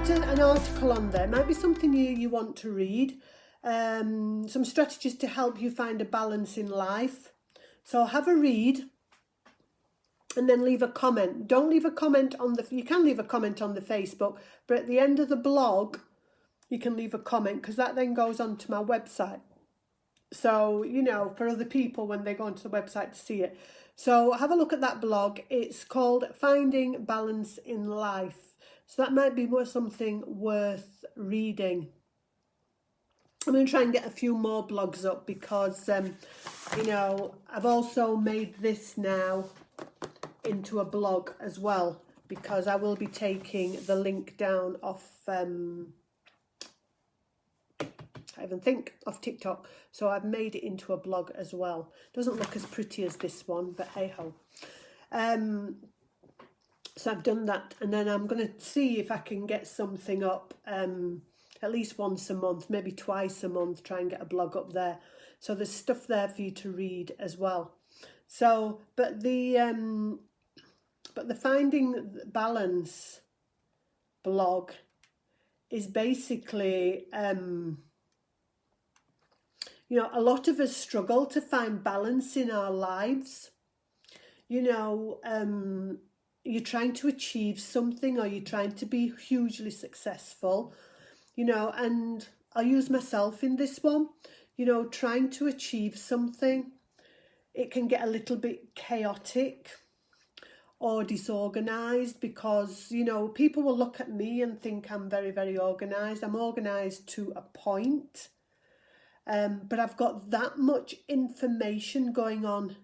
got an article on there. It might be something you want to read. Some strategies to help you find a balance in life. So have a read and then leave a comment. Don't leave a comment on the, you can leave a comment on the Facebook, but at the end of the blog, you can leave a comment because that then goes onto my website. So, you know, for other people when they go onto the website to see it. So have a look at that blog. It's called Finding Balance in Life. So that might be something worth reading. I'm going to try and get a few more blogs up because, you know, I've also made this now into a blog as well, because I will be taking the link down off, off TikTok. So I've made it into a blog as well. Doesn't look as pretty as this one, but hey ho. So I've done that, and then I'm going to see if I can get something up at least once a month, maybe twice a month, try and get a blog up there. So there's stuff there for you to read as well. So, but the Finding Balance blog is basically, you know, a lot of us struggle to find balance in our lives. You know, you're trying to achieve something, or you're trying to be hugely successful, you know, and I'll use myself in this one, you know, trying to achieve something. It can get a little bit chaotic or disorganized because, you know, people will look at me and think I'm very, very organized. I'm organized to a point, but I've got that much information going on.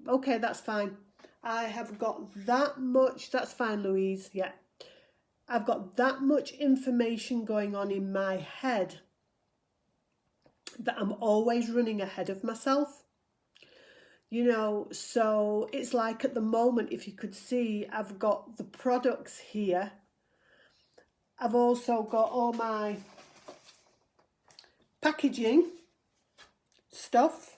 Okay, that's fine. I have got that much, that's fine, Louise, yeah. I've got that much information going on in my head that I'm always running ahead of myself. You know, so it's like at the moment, if you could see, I've got the products here. I've also got all my packaging stuff.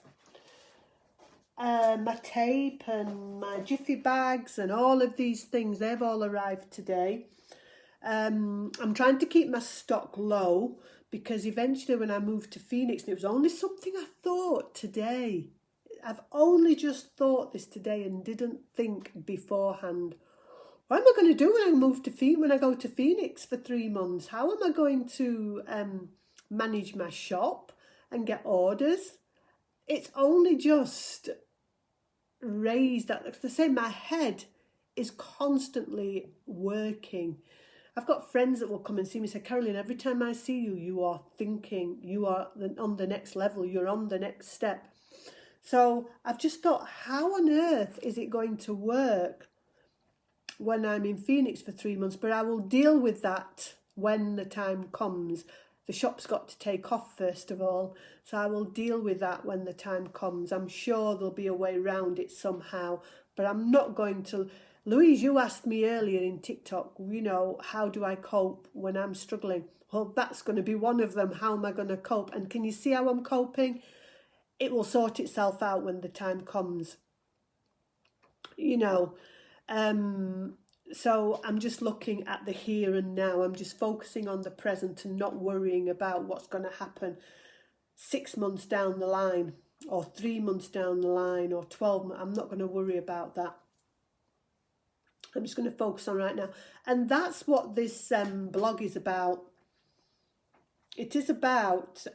My tape and my jiffy bags and all of these things, they've all arrived today. I'm trying to keep my stock low because eventually when I moved to Phoenix, and it was only something I thought today. I've only just thought this today and didn't think beforehand. What am I going to do when I move to Phoenix, when I go to Phoenix for 3 months? How am I going to manage my shop and get orders? It's only just raised that, like I say, my head is constantly working. I've got friends that will come and see me and say, Carolyn, every time I see you, you are thinking, you are on the next level, you're on the next step. So I've just thought, how on earth is it going to work when I'm in Phoenix for 3 months? But I will deal with that when the time comes. The shop's got to take off first of all, so I will deal with that when the time comes. I'm sure there'll be a way around it somehow, but I'm not going to... Louise, you asked me earlier in TikTok, you know, how do I cope when I'm struggling? Well, that's going to be one of them. How am I going to cope? And can you see how I'm coping? It will sort itself out when the time comes. You know, so I'm just looking at the here and now. I'm just focusing on the present and not worrying about what's going to happen 6 months down the line or 3 months down the line or 12 months. I'm not going to worry about that. I'm just going to focus on right now. And that's what this blog is about. It is about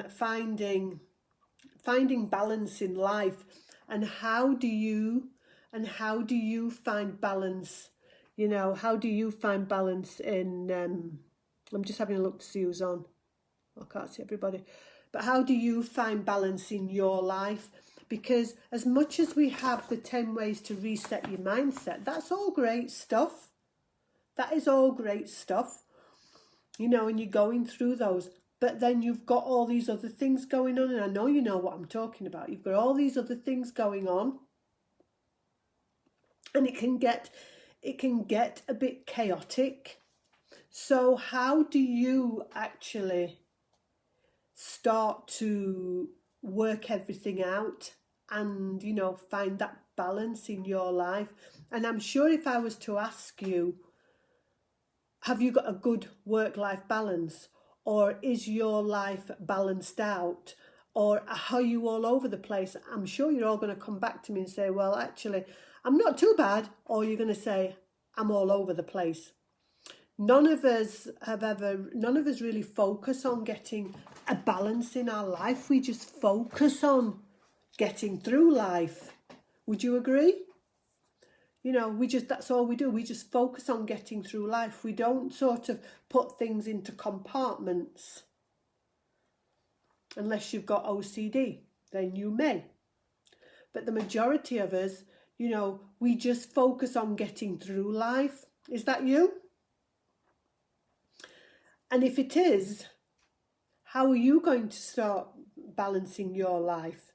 finding balance in life, and how do you find balance? You know, how do you find balance in, I'm just having a look to see who's on. I can't see everybody. But how do you find balance in your life? Because as much as we have the 10 ways to reset your mindset, that's all great stuff. That is all great stuff. You know, and you're going through those. But then you've got all these other things going on. And I know you know what I'm talking about. You've got all these other things going on. And it can get a bit chaotic. So how do you actually start to work everything out and, you know, find that balance in your life? And I'm sure if I was to ask you, Have you got a good work-life balance? Or is your life balanced out? Or are you all over the place? I'm sure you're all going to come back to me and say, well, actually, I'm not too bad. Or you're going to say, I'm all over the place. None of us really focus on getting a balance in our life. We just focus on getting through life. Would you agree? You know, that's all we do. We just focus on getting through life. We don't sort of put things into compartments. Unless you've got OCD, then you may. But the majority of us, you know, we just focus on getting through life. Is that you? And if it is, how are you going to start balancing your life?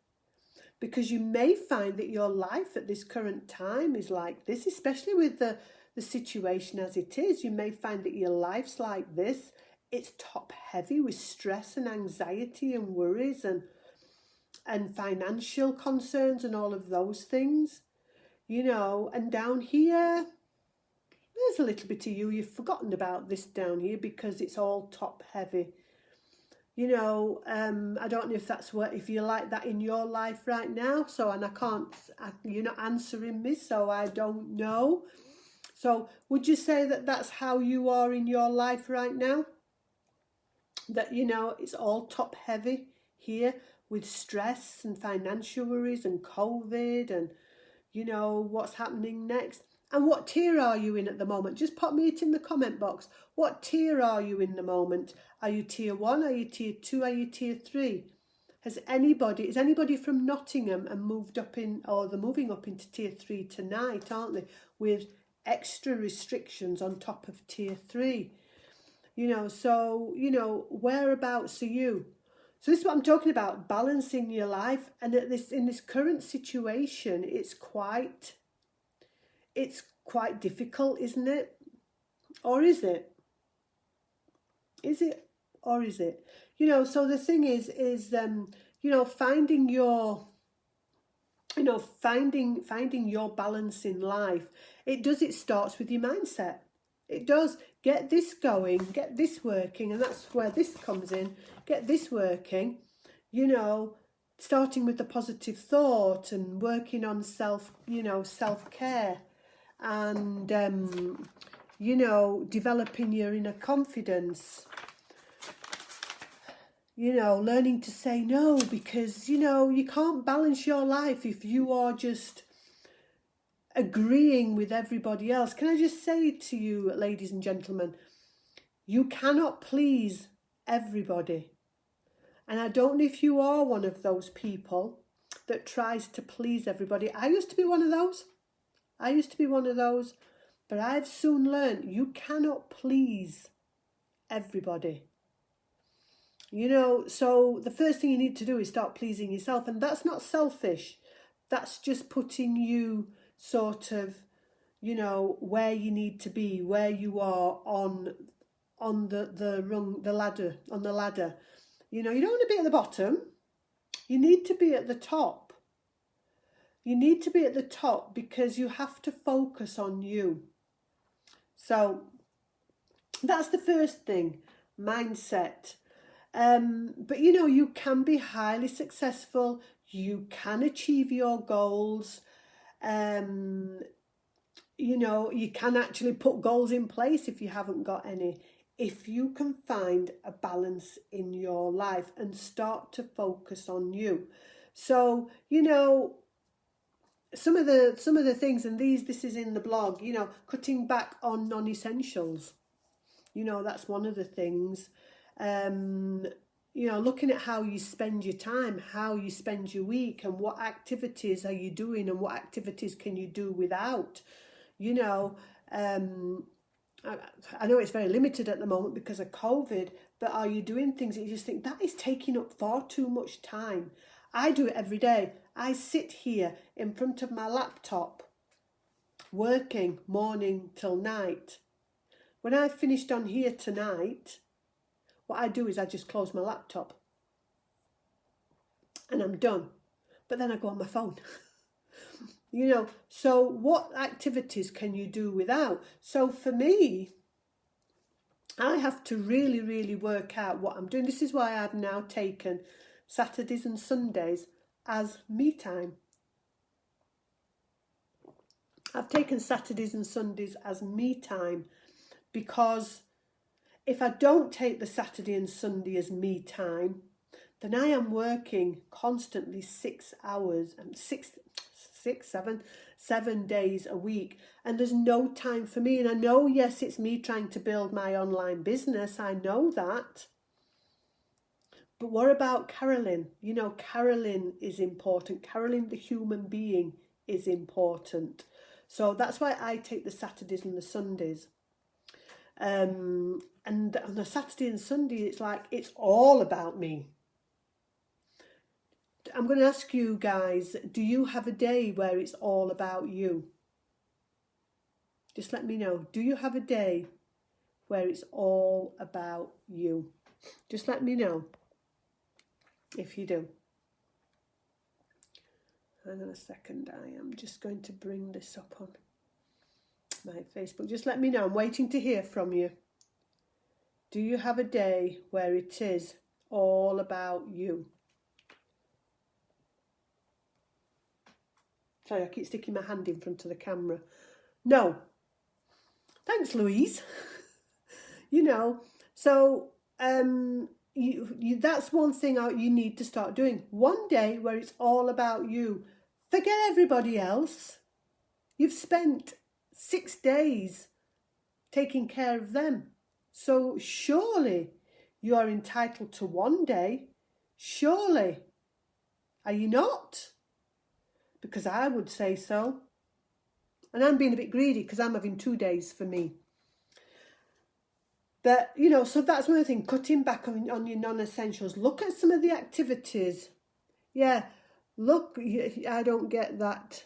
Because you may find that your life at this current time is like this, especially with the situation as it is. You may find that your life's like this. It's top heavy with stress and anxiety and worries and financial concerns and all of those things. You know, and down here, there's a little bit of you. You've forgotten about this down here because it's all top heavy. You know, I don't know if if you're like that in your life right now. So, and you're not answering me, so I don't know. So, would you say that that's how you are in your life right now? That, you know, it's all top heavy here with stress and financial worries and COVID and, you know, what's happening next. And what tier are you in at the moment? Just pop me it in the comment box. What tier are you in the moment? Are you tier 1? Are you tier 2? Are you tier 3? Is anybody from Nottingham and moved up in, or they're moving up into tier 3 tonight, aren't they? With extra restrictions on top of tier 3. You know, so, you know, whereabouts are you? So this is what I'm talking about, balancing your life. And in this current situation, it's quite difficult, isn't it? Or is it? Is it or is it? You know, so the thing is you know, finding your balance in life. It starts with your mindset. It does. Get this going, get this working, and that's where this comes in. Get this working, you know, starting with the positive thought and working on self-care. And, you know, developing your inner confidence, you know, learning to say no, because, you know, you can't balance your life if you are just agreeing with everybody else. Can I just say to you, ladies and gentlemen, you cannot please everybody. And I don't know if you are one of those people that tries to please everybody. I used to be one of those. But I've soon learned you cannot please everybody. You know, so the first thing you need to do is start pleasing yourself. And that's not selfish. That's just putting you sort of, you know, where you need to be, where you are on the ladder. You know, you don't want to be at the bottom. You need to be at the top. You need to be at the top because you have to focus on you. So that's the first thing, mindset. But you know, you can be highly successful. You can achieve your goals. You know, you can actually put goals in place if you haven't got any. If you can find a balance in your life and start to focus on you. So, you know, some of the things, and this is in the blog, you know, cutting back on non-essentials. You know, that's one of the things. You know, looking at how you spend your time, how you spend your week, and what activities are you doing and what activities can you do without. You know, I know it's very limited at the moment because of COVID, but are you doing things that you just think, that is taking up far too much time? I do it every day. I sit here in front of my laptop, working morning till night. When I've finished on here tonight, what I do is I just close my laptop and I'm done. But then I go on my phone. You know, so what activities can you do without? So for me, I have to really, really work out what I'm doing. This is why I've now taken Saturdays and Sundays as me time. I've taken Saturdays and Sundays as me time because if I don't take the Saturday and Sunday as me time, then I am working constantly 6 hours and 7 days a week, and there's no time for me. And I know, yes, it's me trying to build my online business. I know that. But what about Carolyn? You know, Carolyn is important. Carolyn, the human being, is important. So that's why I take the Saturdays and the Sundays. And on the Saturday and Sunday, it's like, it's all about me. I'm going to ask you guys, do you have a day where it's all about you? Just let me know. Do you have a day where it's all about you? Just let me know if you do. Hang on a second. I am just going to bring this up on my Facebook. Just let me know. I'm waiting to hear from you. Do you have a day where it is all about you? Sorry, I keep sticking my hand in front of the camera. No. Thanks, Louise. You know, so that's one thing you need to start doing. One day where it's all about you. Forget everybody else. You've spent 6 days taking care of them. So surely you are entitled to one day. Surely. Are you not? Because I would say so. And I'm being a bit greedy because I'm having 2 days for me. But, you know, so that's one thing, cutting back on your non-essentials. Look at some of the activities. Yeah, look, I don't get that.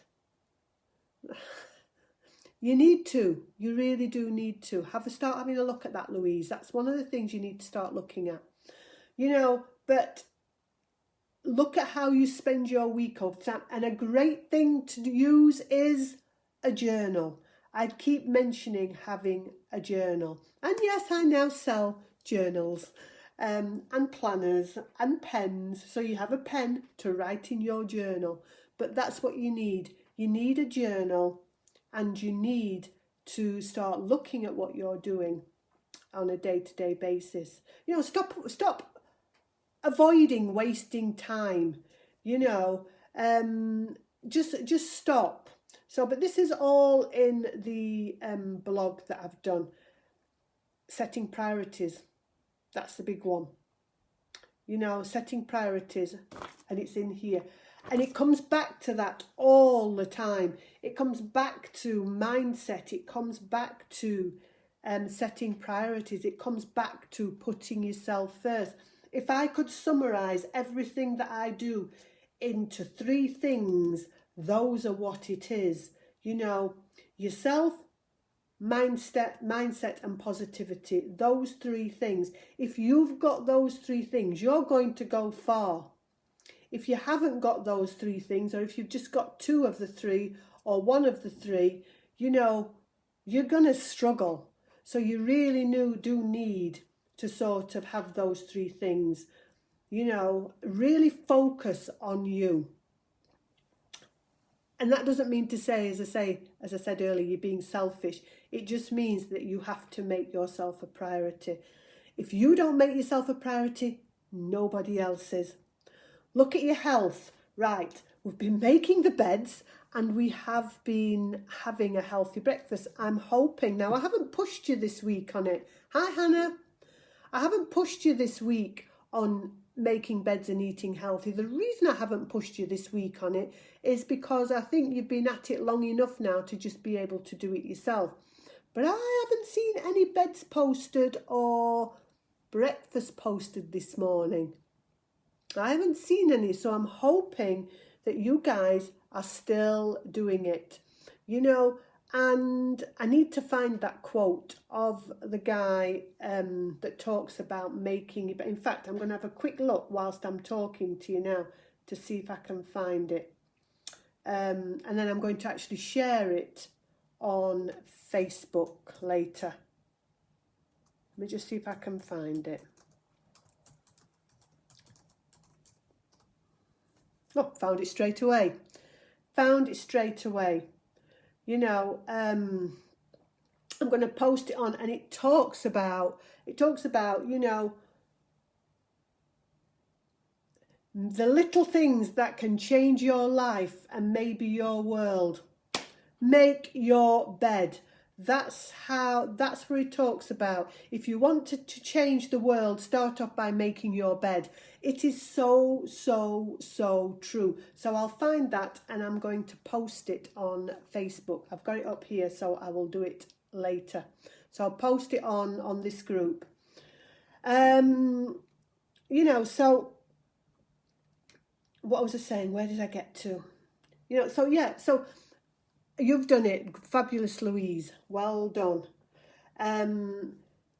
You need to. You really do need to. Start having a look at that, Louise. That's one of the things you need to start looking at. You know, but look at how you spend your week over time. And a great thing to use is a journal. I'd keep mentioning having a journal. And yes, I now sell journals and planners and pens. So you have a pen to write in your journal. But that's what you need. You need a journal, and you need to start looking at what you're doing on a day-to-day basis. You know, stop avoiding wasting time. You know, just stop. So, but this is all in the blog that I've done. Setting priorities. That's the big one. You know, setting priorities. And it's in here. And it comes back to that all the time. It comes back to mindset. It comes back to setting priorities. It comes back to putting yourself first. If I could summarize everything that I do into 3 things, those are what it is. You know, yourself, mindset and positivity. Those 3 things. If you've got those 3 things, you're going to go far. If you haven't got those 3 things, or if you've just got 2 of the 3 or 1 of the 3, you know, you're going to struggle. So you really do need to sort of have those 3 things. You know, really focus on you. And that doesn't mean to say, as I said earlier, you're being selfish. It just means that you have to make yourself a priority. If you don't make yourself a priority, nobody else is. Look at your health. Right, we've been making the beds and we have been having a healthy breakfast. I'm hoping. Now, I haven't pushed you this week on it. Hi, Hannah. I haven't pushed you this week on making beds and eating healthy. The reason I haven't pushed you this week on it is because I think you've been at it long enough now to just be able to do it yourself. But I haven't seen any beds posted or breakfast posted this morning. I haven't seen any, so I'm hoping that you guys are still doing it. You know, and I need to find that quote of the guy that talks about making it. But in fact, I'm going to have a quick look whilst I'm talking to you now to see if I can find it. And then I'm going to actually share it on Facebook later. Let me just see if I can find it. Oh, found it straight away. Found it straight away. You know, I'm going to post it on, and it talks about, you know, the little things that can change your life and maybe your world. Make your bed. That's where it talks about. If you want to change the world, start off by making your bed. It is so, so, so true. So I'll find that and I'm going to post it on Facebook. I've got it up here, so I will do it later. So I'll post it on this group. You know, so what was I saying? Where did I get to? You know, so yeah, so you've done it. Fabulous, Louise. Well done.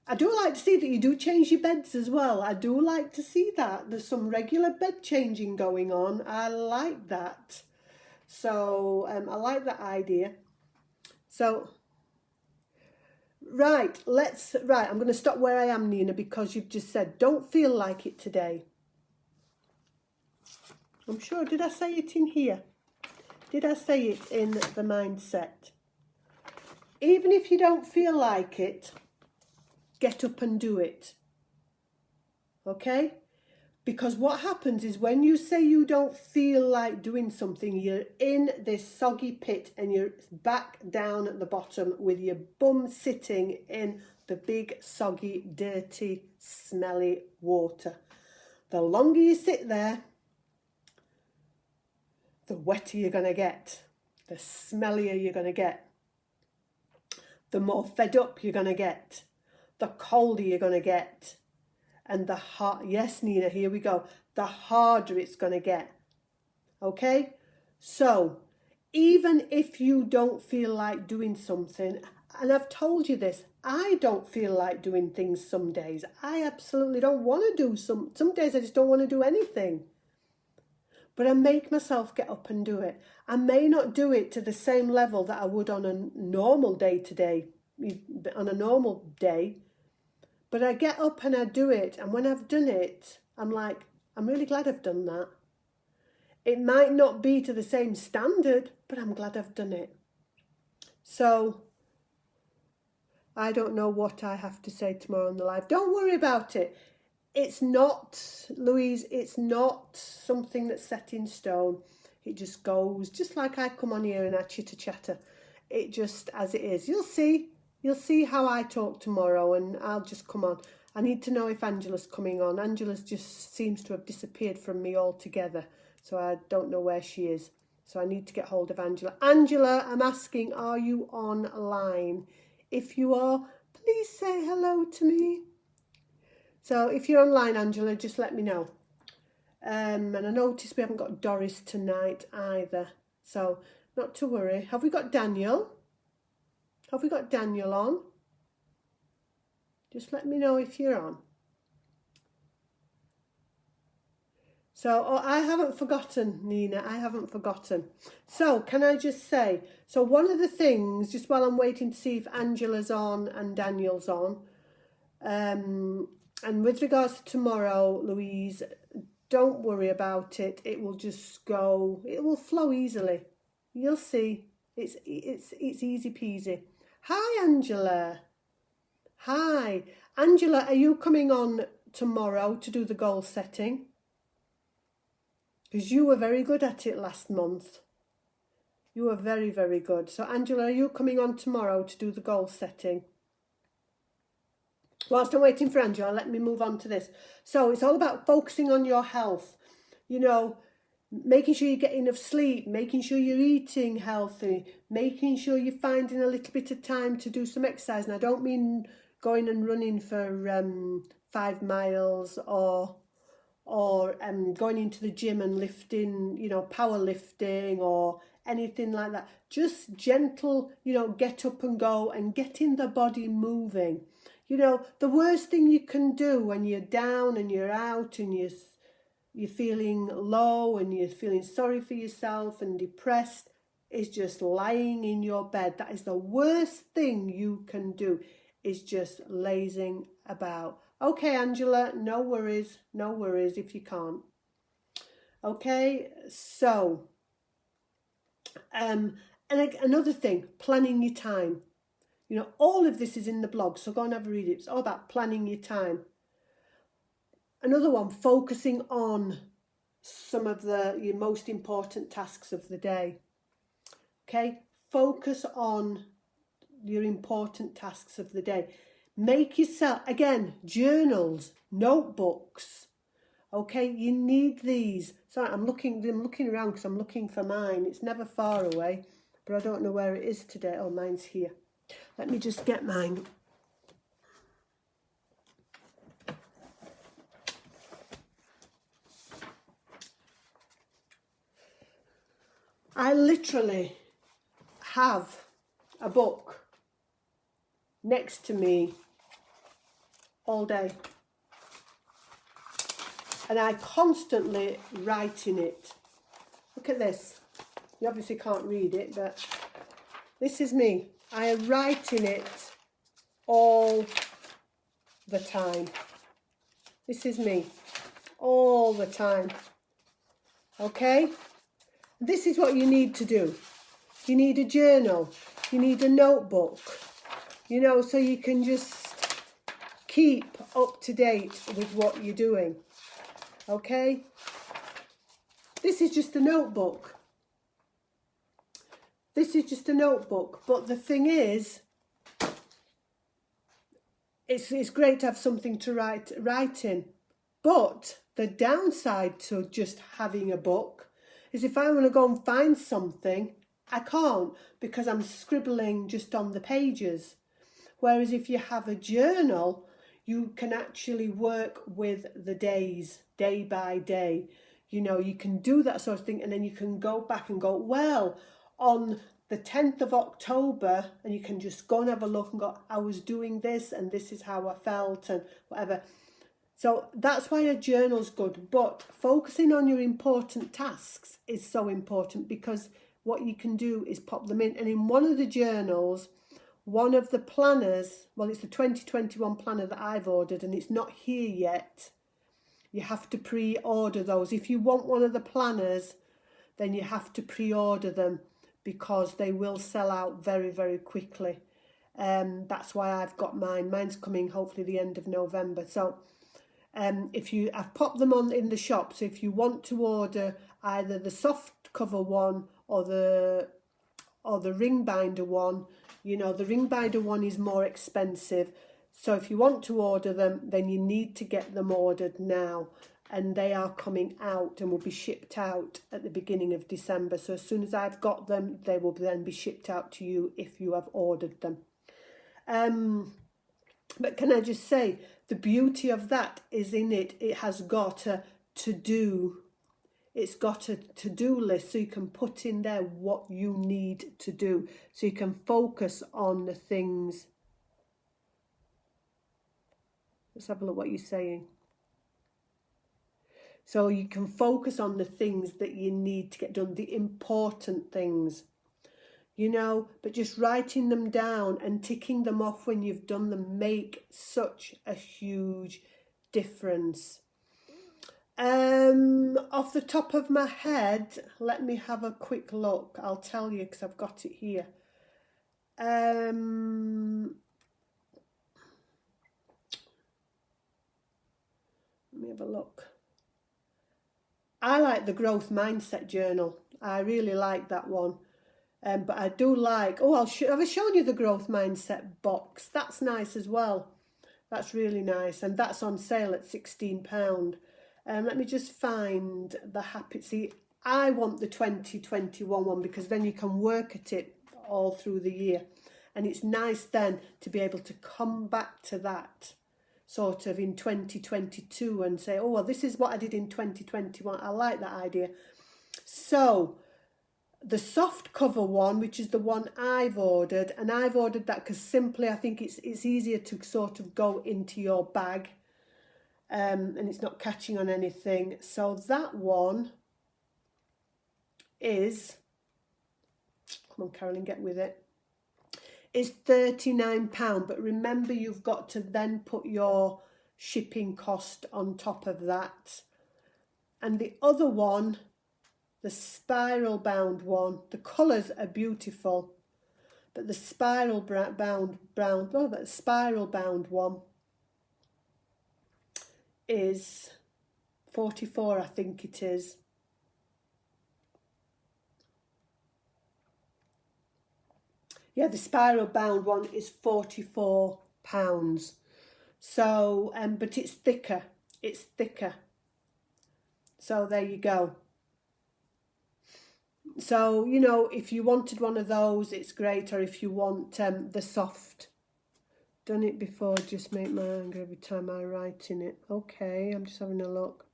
I do like to see that you do change your beds as well. I do like to see that. There's some regular bed changing going on. I like that. So I like that idea. So, right, I'm going to stop where I am, Nina, because you've just said, don't feel like it today. I'm sure, did I say it in here? Did I say it in the mindset? Even if you don't feel like it, get up and do it. Okay? Because what happens is when you say you don't feel like doing something, you're in this soggy pit and you're back down at the bottom with your bum sitting in the big, soggy, dirty, smelly water. The longer you sit there, the wetter you're going to get, the smellier you're going to get, the more fed up you're going to get, the colder you're going to get, and the hard, yes, Nina, here we go, the harder it's going to get. Okay? So, even if you don't feel like doing something, and I've told you this, I don't feel like doing things some days. I absolutely don't want to do some days I just don't want to do anything. But I make myself get up and do it. I may not do it to the same level that I would on a normal day, but I get up and I do it. And when I've done it, I'm like, I'm really glad I've done that. It might not be to the same standard, but I'm glad I've done it. So, I don't know what I have to say tomorrow on the live. Don't worry about it. It's not, Louise, it's not something that's set in stone. It just goes, just like I come on here and I chitter chatter. It just, as it is. You'll see how I talk tomorrow and I'll just come on. I need to know if Angela's coming on. Angela's just seems to have disappeared from me altogether. So I don't know where she is. So I need to get hold of Angela. Angela, I'm asking, are you online? If you are, please say hello to me. So if you're online, Angela, just let me know. And I noticed we haven't got Doris tonight either. So not to worry. Have we got Daniel? Have we got Daniel on? Just let me know if you're on. So I haven't forgotten, Nina. I haven't forgotten. So can I just say, so one of the things, just while I'm waiting to see if Angela's on and Daniel's on, and with regards to tomorrow, Louise, don't worry about it. It will just go, it will flow easily. You'll see. It's easy peasy. Hi, Angela. Hi. Angela, are you coming on tomorrow to do the goal setting? Because you were very good at it last month. You were very, very good. So, Angela, are you coming on tomorrow to do the goal setting? Whilst I'm waiting for Angela, let me move on to this. So it's all about focusing on your health. You know, making sure you get enough sleep, making sure you're eating healthy, making sure you're finding a little bit of time to do some exercise. And I don't mean going and running for 5 miles or going into the gym and lifting, you know, power lifting or anything like that. Just gentle, you know, get up and go and getting the body moving. You know, the worst thing you can do when you're down and you're out and you're feeling low and you're feeling sorry for yourself and depressed is just lying in your bed. That is the worst thing you can do. is just lazing about. Okay, Angela, no worries if you can't. Okay, so, and another thing, planning your time. You know, all of this is in the blog, so go and have a read it. It's all about planning your time. Another one, focusing on some of your most important tasks of the day. Okay, focus on your important tasks of the day. Make yourself, again, journals, notebooks. Okay, you need these. Sorry, I'm looking around because I'm looking for mine. It's never far away, but I don't know where it is today. Oh, mine's here. Let me just get mine. I literally have a book next to me all day. And I constantly write in it. Look at this. You obviously can't read it, but this is me. I write in it all the time. This is me all the time. Okay? This is what you need to do. You need a journal. You need a notebook. You know, so you can just keep up to date with what you're doing. Okay? This is just a notebook. This is just a notebook. But the thing is, it's great to have something to write in. But the downside to just having a book is if I want to go and find something, I can't because I'm scribbling just on the pages. Whereas if you have a journal, you can actually work with the days, day by day. You know, you can do that sort of thing, and then you can go back and go, well, on the 10th of October, and you can just go and have a look and go, I was doing this and this is how I felt and whatever. So that's why a journal's good. But focusing on your important tasks is so important, because what you can do is pop them in. And in one of the journals, one of the planners, well, it's the 2021 planner that I've ordered and it's not here yet. You have to pre-order those. If you want one of the planners, then you have to pre-order them because they will sell out very, very quickly. That's why I've got mine. Mine's coming hopefully the end of November. So I've popped them on in the shop. So if you want to order either the soft cover one or the ring binder one, you know, the ring binder one is more expensive. So if you want to order them, then you need to get them ordered now. And they are coming out and will be shipped out at the beginning of December. So as soon as I've got them, they will then be shipped out to you if you have ordered them. But can I just say, the beauty of that is in it. It has got a to-do. It's got a to-do list, so you can put in there what you need to do. So you can focus on the things. Let's have a look what you're saying. So you can focus on the things that you need to get done, the important things, you know, but just writing them down and ticking them off when you've done them make such a huge difference. Off the top of my head, let me have a quick look. I'll tell you because I've got it here. Let me have a look. I like the growth mindset journal. I really like that one. But I do like, have I shown you the growth mindset box? That's nice as well. That's really nice. And that's on sale at £16. Let me just find the happy. See, I want the 2021 one because then you can work at it all through the year. And it's nice then to be able to come back to that sort of in 2022 and say, oh, well, this is what I did in 2021. I like that idea. So the soft cover one, which is the one I've ordered, and I've ordered that because simply I think it's easier to sort of go into your bag, and it's not catching on anything. So that one is, come on Carolyn, get with it, is £39, but remember you've got to then put your shipping cost on top of that. And the other one, the spiral bound one, the colours are beautiful, but the spiral bound one is 44, I think it is. Yeah, the spiral bound one is £44. So, but it's thicker. It's thicker. So there you go. So, you know, if you wanted one of those, it's great. Or if you want the soft. Done it before, just make my anger every time I write in it. Okay, I'm just having a look.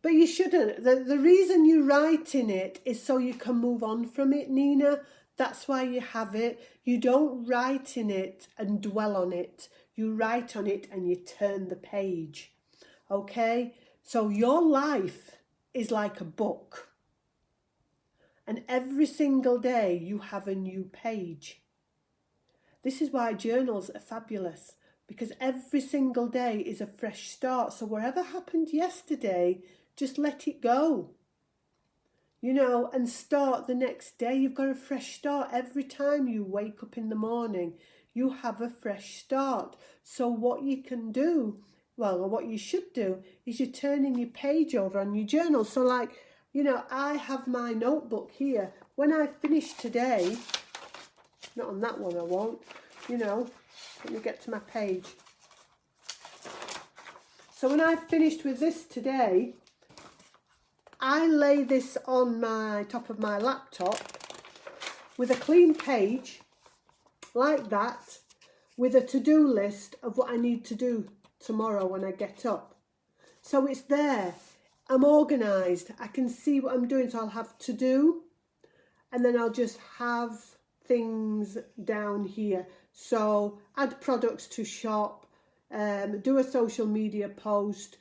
But you shouldn't. The reason you write in it is so you can move on from it, Nina. That's why you have it. You don't write in it and dwell on it. You write on it and you turn the page. Okay? So your life is like a book. And every single day you have a new page. This is why journals are fabulous. Because every single day is a fresh start. So whatever happened yesterday, just let it go, you know, and start the next day. You've got a fresh start. Every time you wake up in the morning, you have a fresh start. So what you can do, well, or what you should do, is you're turning your page over on your journal. So like, you know, I have my notebook here. When I finish today, not on that one I won't, you know, let me get to my page. So when I've finished with this today, I lay this on my top of my laptop with a clean page like that, with a to-do list of what I need to do tomorrow when I get up. So it's there. I'm organised. I can see what I'm doing. So I'll have to do, and then I'll just have things down here. So add products to shop, do a social media post,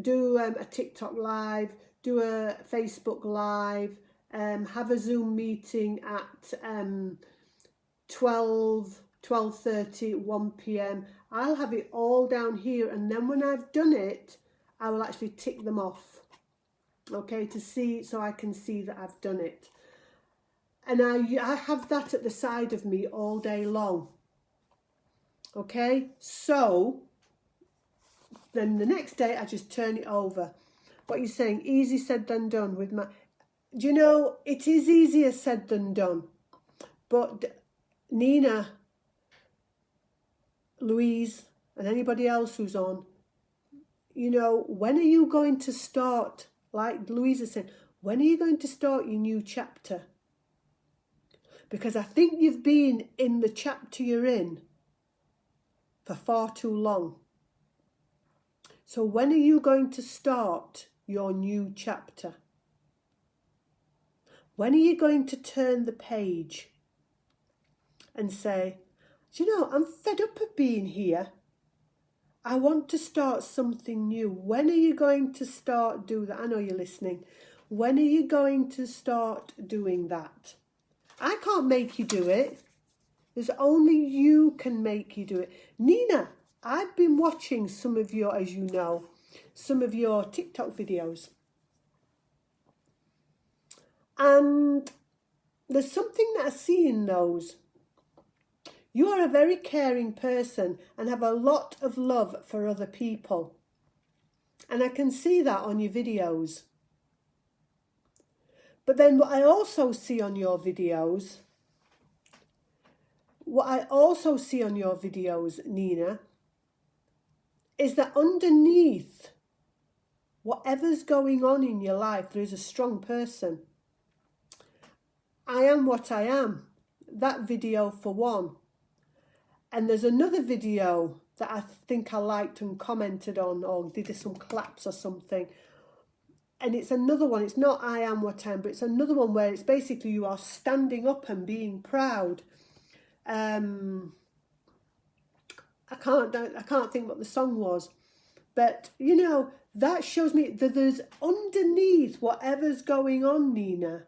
do a TikTok live, do a Facebook live, have a Zoom meeting at 12:30, 1 p.m. I'll have it all down here, and then when I've done it, I will actually tick them off, okay, to see, so I can see that I've done it. And I have that at the side of me all day long, okay? So then the next day I just turn it over. What you're saying, easy said than done with my... Do you know, it is easier said than done. But Nina, Louise, and anybody else who's on, you know, when are you going to start, like Louise is saying, when are you going to start your new chapter? Because I think you've been in the chapter you're in for far too long. So when are you going to start your new chapter? When are you going to turn the page and say, do you know, I'm fed up of being here. I want to start something new. When are you going to start do that? I know you're listening. When are you going to start doing that? I can't make you do it. There's only you can make you do it. Nina, I've been watching some of your, as you know, some of your TikTok videos. And there's something that I see in those. You are a very caring person and have a lot of love for other people. And I can see that on your videos. But then what I also see on your videos, Nina, is that underneath whatever's going on in your life, there is a strong person. I am what I am. That video for one. And there's another video that I think I liked and commented on, or did some claps or something. And it's another one, it's not I am what I am, but it's another one where it's basically you are standing up and being proud. I can't think what the song was. But, you know, that shows me that there's underneath whatever's going on, Nina,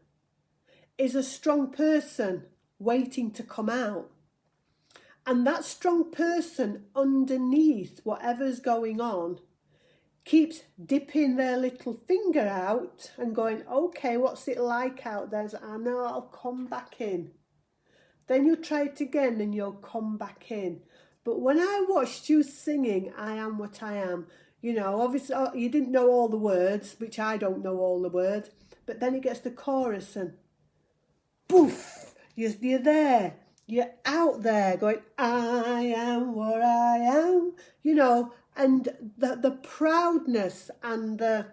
is a strong person waiting to come out. And that strong person underneath whatever's going on keeps dipping their little finger out and going, okay, what's it like out there? I know, I'll come back in. Then you'll try it again and you'll come back in. But when I watched you singing, I am what I am, you know, obviously you didn't know all the words, which I don't know all the words, but then it gets the chorus and poof, you're there. You're out there going, I am what I am, you know, and the proudness and the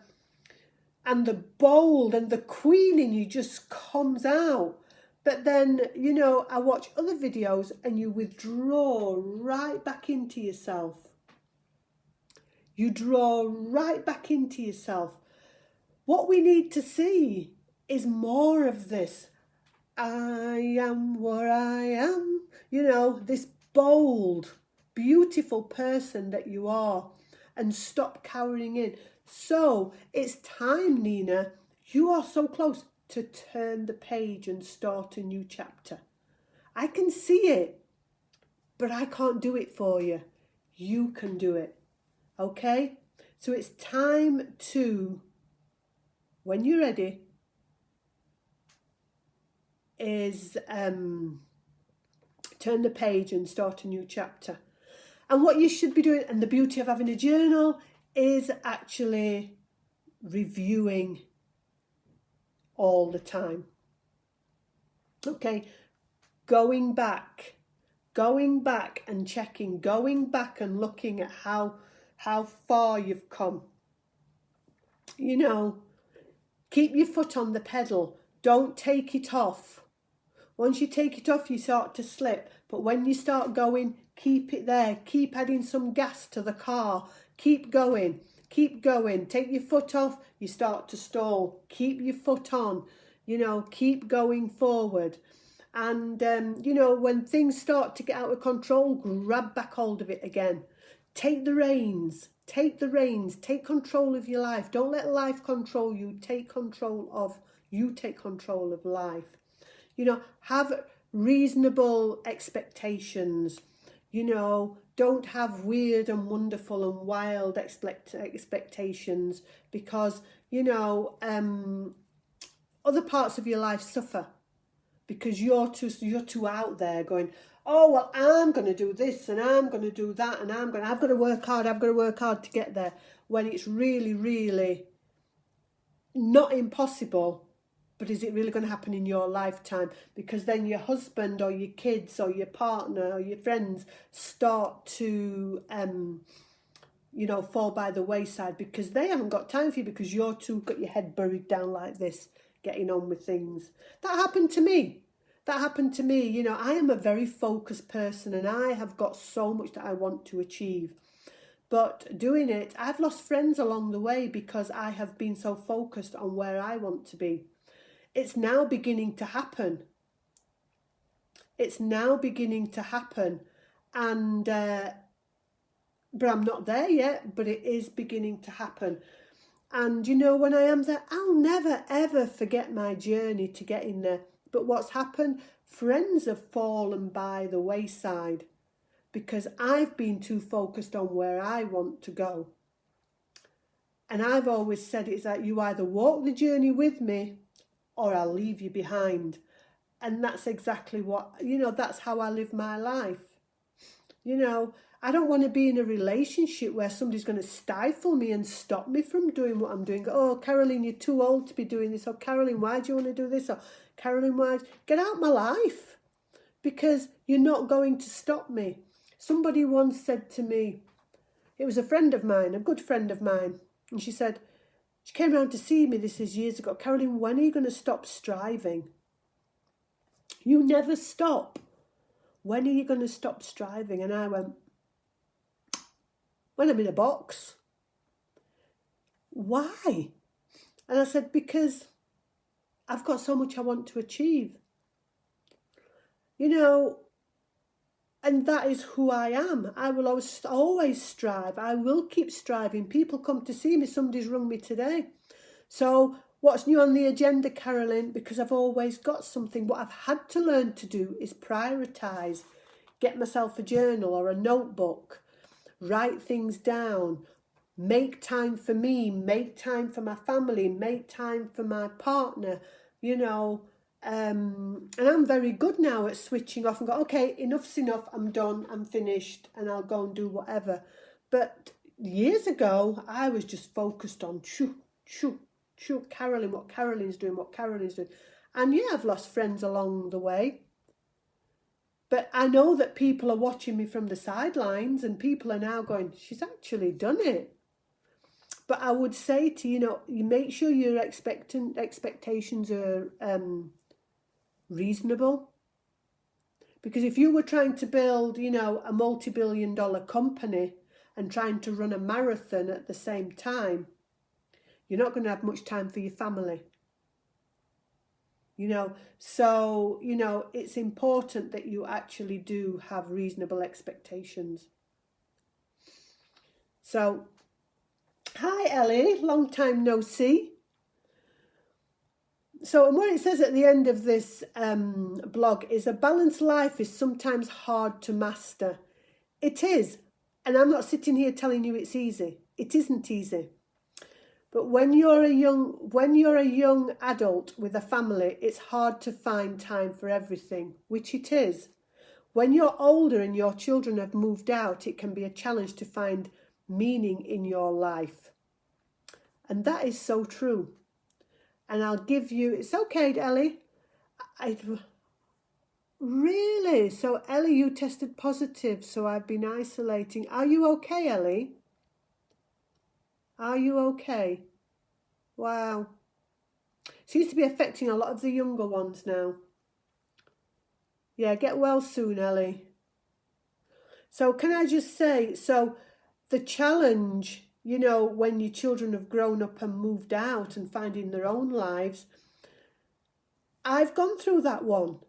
bold and the queen in you just comes out. But then, you know, I watch other videos and you withdraw right back into yourself. You draw right back into yourself. What we need to see is more of this. I am what I am. You know, this bold, beautiful person that you are. And stop cowering in. So, it's time, Nina. You are so close to turn the page and start a new chapter. I can see it, but I can't do it for you. You can do it. Okay? So it's time to, when you're ready, is turn the page and start a new chapter. And what you should be doing, and the beauty of having a journal, is actually reviewing all the time. Okay, going back and checking, going back and looking at how far you've come. You know, keep your foot on the pedal. Don't take it off. Once you take it off, you start to slip. But when you start going, keep it there. Keep adding some gas to the car. Keep going. Keep going. Take your foot off, you start to stall. Keep your foot on. You know, keep going forward. And, you know, when things start to get out of control, grab back hold of it again. Take the reins. Take the reins. Take control of your life. Don't let life control you. Take control of life. You know, have reasonable expectations. You know, don't have weird and wonderful and wild expectations, because, you know, other parts of your life suffer because you're too out there going, oh, well, I'm going to do this and I'm going to do that and I've got to work hard to get there, when it's really, really not impossible. But is it really going to happen in your lifetime? Because then your husband or your kids or your partner or your friends start to, you know, fall by the wayside because they haven't got time for you, because you're too got your head buried down like this, getting on with things. That happened to me. You know, I am a very focused person and I have got so much that I want to achieve. But doing it, I've lost friends along the way because I have been so focused on where I want to be. It's now beginning to happen. And, but I'm not there yet, but it is beginning to happen. And, you know, when I am there, I'll never, ever forget my journey to getting there. But what's happened? Friends have fallen by the wayside because I've been too focused on where I want to go. And I've always said it's like, you either walk the journey with me or I'll leave you behind. And that's exactly what, you know, that's how I live my life. You know, I don't want to be in a relationship where somebody's going to stifle me and stop me from doing what I'm doing. Oh, Carolyn, you're too old to be doing this. Or Carolyn, why do you want to do this? Or Carolyn, why? Get out of my life, because you're not going to stop me. Somebody once said to me, it was a friend of mine, a good friend of mine, and she said, she came round to see me, this is years ago, Carolyn, when are you going to stop striving? You never stop. When are you going to stop striving? And I went, when I'm in a box. Why? And I said, because I've got so much I want to achieve. You know, and that is who I am. I will always strive. I will keep striving. People come to see me. Somebody's rung me today. So What's new on the agenda, Carolyn? Because I've always got something. What I've had to learn to do is prioritise. Get myself a journal or a notebook. Write things down. Make time for me. Make time for my family. Make time for my partner. You know, and I'm very good now at switching off and go, okay, enough's enough. I'm done. I'm finished. And I'll go and do whatever. But years ago, I was just focused on Carolyn, what Carolyn's doing, what Carolyn's doing. And yeah, I've lost friends along the way. But I know that people are watching me from the sidelines and people are now going, she's actually done it. But I would say to you make sure your expectations are reasonable. Because if you were trying to build, a multi-billion-dollar company and trying to run a marathon at the same time, you're not going to have much time for your family. So, it's important that you actually do have reasonable expectations. So, hi Ellie, long time no see. So, and what it says at the end of this blog is a balanced life is sometimes hard to master. It is. And I'm not sitting here telling you it's easy. It isn't easy. But when you're a young adult with a family, it's hard to find time for everything, which it is. When you're older and your children have moved out, it can be a challenge to find meaning in your life. And that is so true. And I'll give you, it's okay, Ellie. Really? So, Ellie, you tested positive, so I've been isolating. Are you okay, Ellie? Are you okay? Wow. Seems to be affecting a lot of the younger ones now. Yeah, get well soon, Ellie. So can I just say, so the challenge, when your children have grown up and moved out and finding their own lives, I've gone through that one.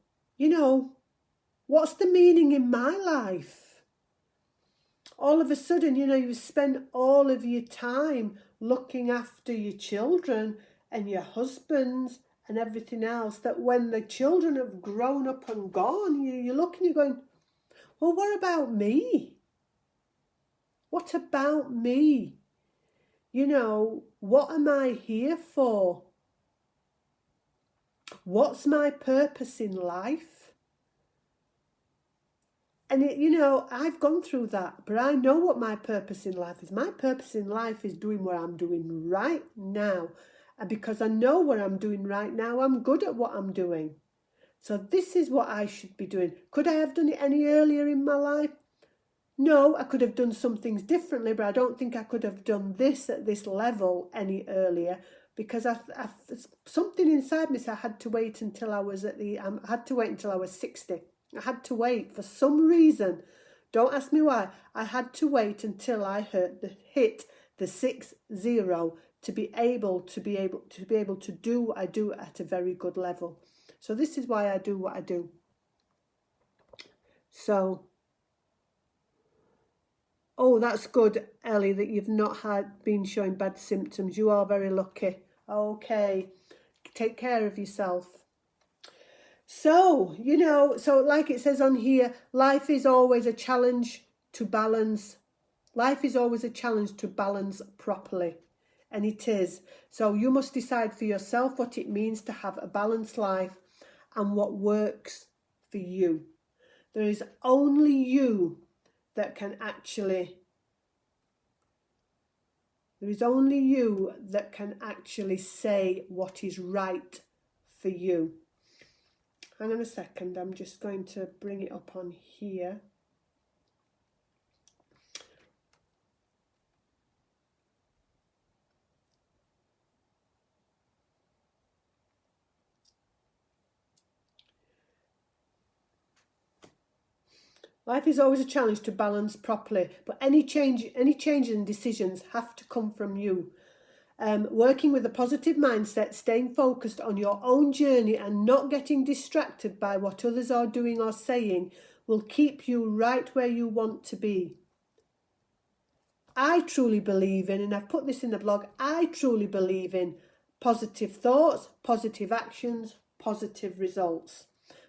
What's the meaning in my life? All of a sudden, you spend all of your time looking after your children and your husbands and everything else, that when the children have grown up and gone, you look and you're going, well, what about me? What about me? What am I here for? What's my purpose in life? And, I've gone through that, but I know what my purpose in life is. My purpose in life is doing what I'm doing right now. And because I know what I'm doing right now, I'm good at what I'm doing. So this is what I should be doing. Could I have done it any earlier in my life? No, I could have done some things differently, but I don't think I could have done this at this level any earlier, because something inside me said I had to wait until I was 60. I had to wait for some reason. Don't ask me why. I had to wait until I hit the 60 to be able to do what I do at a very good level. So this is why I do what I do. So, oh, that's good, Ellie, that you've not been showing bad symptoms. You are very lucky. Okay, take care of yourself. So, so like it says on here, life is always a challenge to balance. Life is always a challenge to balance properly. And it is. So you must decide for yourself what it means to have a balanced life and what works for you. There is only you that can actually say what is right for you. Hang on a second, I'm just going to bring it up on here. Life is always a challenge to balance properly, but any changes and decisions have to come from you. Working with a positive mindset, staying focused on your own journey and not getting distracted by what others are doing or saying will keep you right where you want to be. I truly believe in, and I've put this in the blog, I truly believe in Positive thoughts, positive actions, positive results.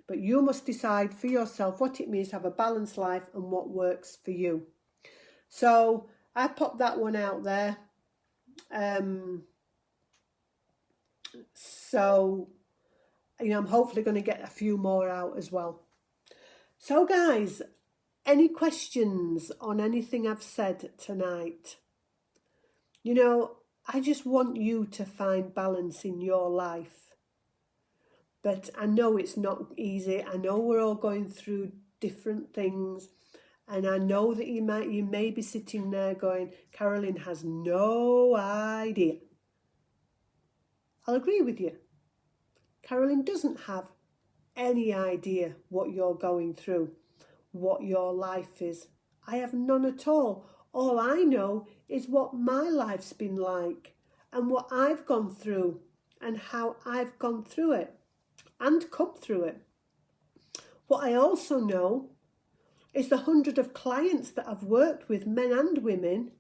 But you must decide for yourself what it means to have a balanced life and what works for you. So I popped that one out there. So, you know, I'm hopefully going to get a few more out as well. So guys, any questions on anything I've said tonight? You know, I just want you to find balance in your life. But I know it's not easy. I know we're all going through different things. And I know that you may be sitting there going, Carolyn has no idea. I'll agree with you. Carolyn doesn't have any idea what you're going through, what your life is. I have none at all. All I know is what my life's been like and what I've gone through and how I've gone through it and come through it. What I also know is the 100 of clients that I've worked with, men and women,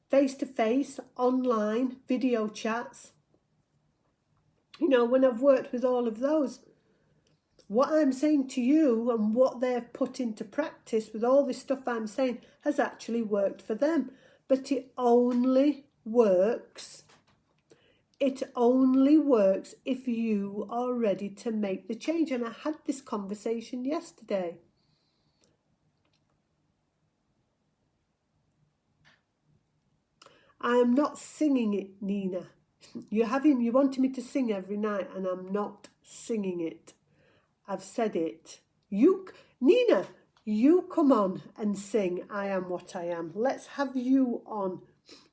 face-to-face, online, video chats. You know, when I've worked with all of those, what I'm saying to you and what they've put into practice with all this stuff I'm saying has actually worked for them. But it only works. It only works if you are ready to make the change. And I had this conversation yesterday. I am not singing it, Nina. You wanted me to sing every night and I'm not singing it. I've said it. Nina, you come on and sing I Am What I Am. Let's have you on.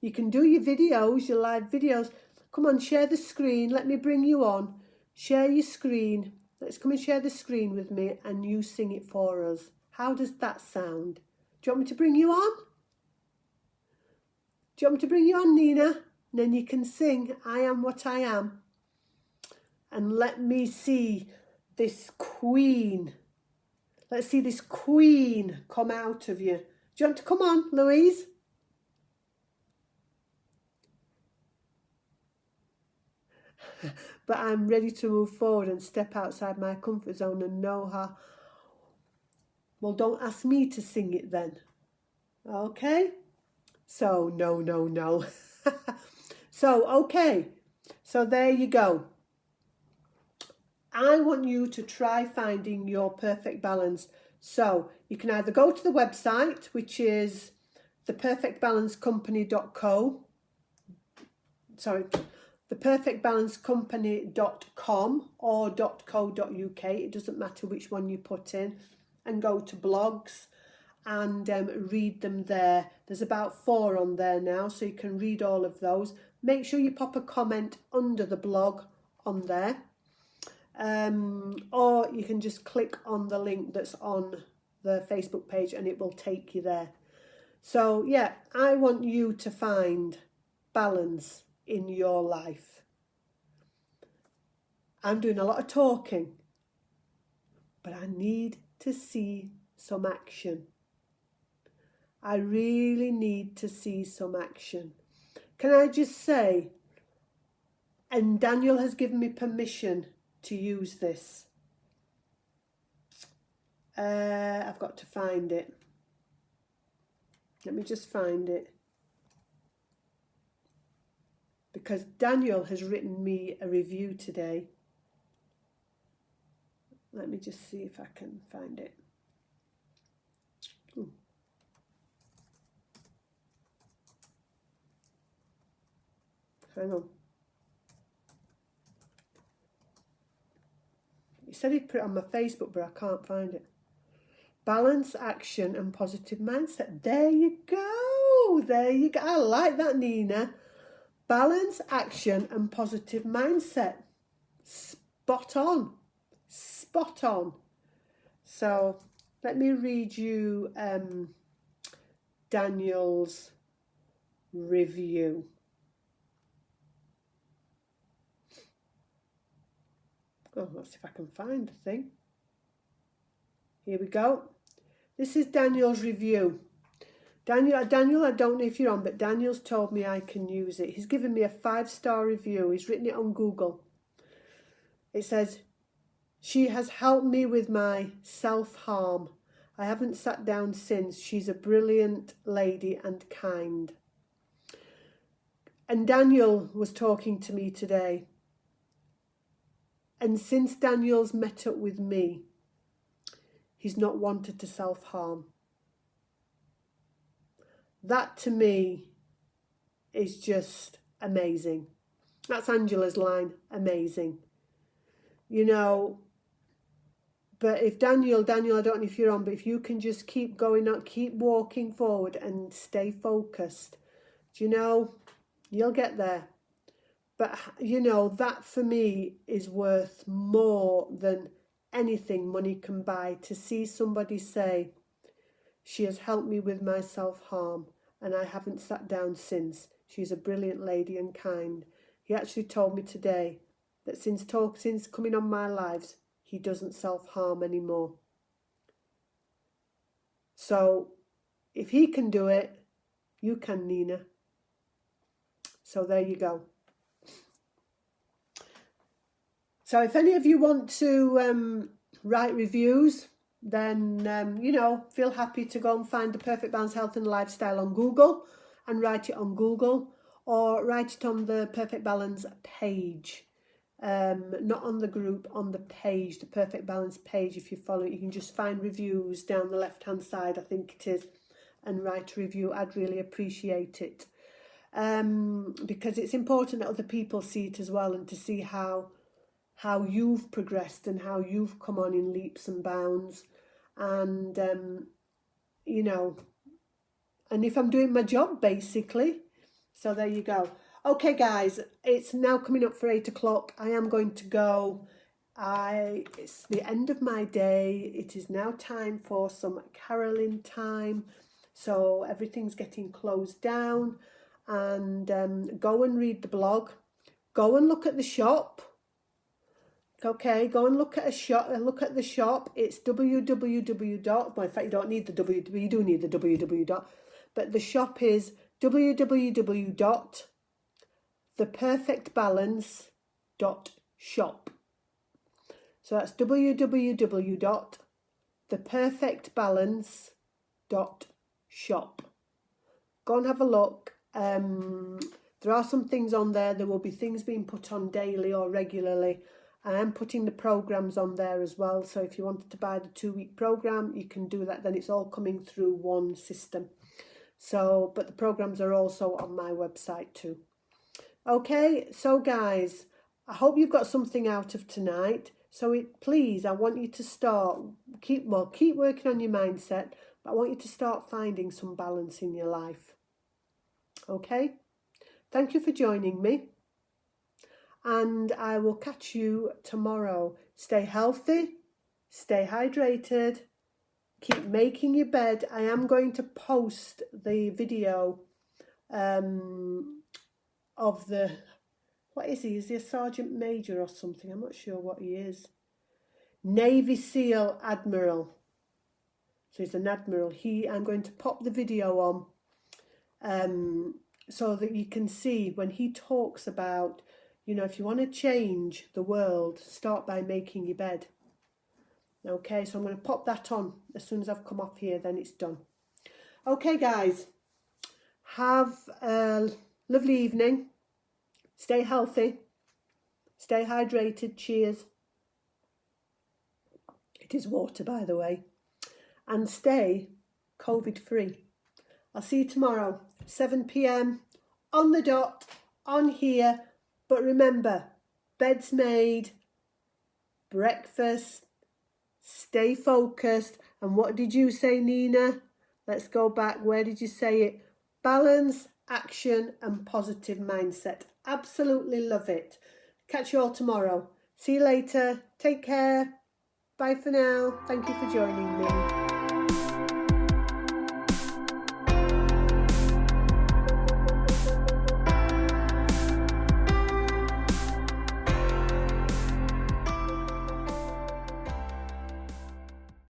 You can do your videos, your live videos. Come on, share the screen. Let me bring you on. Share your screen. Let's come and share the screen with me and you sing it for us. How does that sound? Do you want me to bring you on? Do you want me to bring you on, Nina? And then you can sing I Am What I Am. And let me see this queen. Let's see this queen come out of you. Do you want to come on, Louise? But I'm ready to move forward and step outside my comfort zone and know how. Well, don't ask me to sing it then. Okay? So, no. So, okay. So there you go. I want you to try finding your perfect balance. So you can either go to the website, which is theperfectbalancecompany.com or .co.uk. It doesn't matter which one you put in, and go to blogs and read them there. There's about 4 on there now, so you can read all of those. Make sure you pop a comment under the blog on there. Or you can just click on the link that's on the Facebook page and it will take you there. So yeah, I want you to find balance in your life. I'm doing a lot of talking, but I need to see some action. I really need to see some action. Can I just say, and Daniel has given me permission to use this. I've got to find it. Let me just find it. Because Daniel has written me a review today. Let me just see if I can find it. Ooh. Hang on. He said he'd put it on my Facebook, but I can't find it. Balance, action, and positive mindset. There you go. There you go. I like that, Nina. Balance, action, and positive mindset. Spot on. Spot on. So let me read you Daniel's review. Oh, let's see if I can find the thing. Here we go. This is Daniel's review. Daniel, I don't know if you're on, but Daniel's told me I can use it. He's given me a 5-star review. He's written it on Google. It says, she has helped me with my self-harm. I haven't sat down since. She's a brilliant lady and kind. And Daniel was talking to me today. And since Daniel's met up with me, he's not wanted to self-harm. That to me is just amazing. That's Angela's line, amazing. You know, but if Daniel, I don't know if you're on, but if you can just keep going up, keep walking forward and stay focused, do you know, you'll get there. But, you know, that for me is worth more than anything money can buy, to see somebody say, she has helped me with my self-harm and I haven't sat down since. She's a brilliant lady and kind. He actually told me today that since coming on my lives, he doesn't self-harm anymore. So if he can do it, you can, Nina. So there you go. So if any of you want to write reviews, then, you know, feel happy to go and find the Perfect Balance Health and Lifestyle on Google and write it on Google, or write it on the Perfect Balance page. Not on the group, on the page, the Perfect Balance page. If you follow it, you can just find reviews down the left-hand side, I think it is, and write a review. I'd really appreciate it. Because it's important that other people see it as well, and to see how you've progressed and how you've come on in leaps and bounds. And, you know, and if I'm doing my job, basically. So there you go. Okay, guys, it's now coming up for 8 o'clock. I am going to go. It's the end of my day. It is now time for some Carolyn time. So everything's getting closed down. And go and read the blog. Go and look at the shop. Okay, go and look at the shop. It's www. Well, in fact, you don't need the www. You do need the www. But the shop is www.theperfectbalance.shop. So that's www.theperfectbalance.shop. Go and have a look. There are some things on there. There will be things being put on daily or regularly. I am putting the programs on there as well. So if you wanted to buy the 2-week program, you can do that. Then it's all coming through one system. So, but the programs are also on my website too. Okay, so guys, I hope you've got something out of tonight. So please, I want you to start, keep working on your mindset, but I want you to start finding some balance in your life. Okay? Thank you for joining me. And I will catch you tomorrow. Stay healthy, stay hydrated, keep making your bed. I am going to post the video of the, what is he? Is he a Sergeant Major or something? I'm not sure what he is. Navy SEAL Admiral. So he's an Admiral. I'm going to pop the video on so that you can see when he talks about, you know, if you want to change the world, start by making your bed. Okay, so I'm going to pop that on as soon as I've come off here, then it's done. Okay, guys, have a lovely evening. Stay healthy. Stay hydrated. Cheers. It is water, by the way. And stay COVID-free. I'll see you tomorrow, 7 p.m, on the dot, on here. But remember, bed's made, breakfast, stay focused. And what did you say, Nina? Let's go back. Where did you say it? Balance, action, and positive mindset. Absolutely love it. Catch you all tomorrow. See you later. Take care. Bye for now. Thank you for joining me.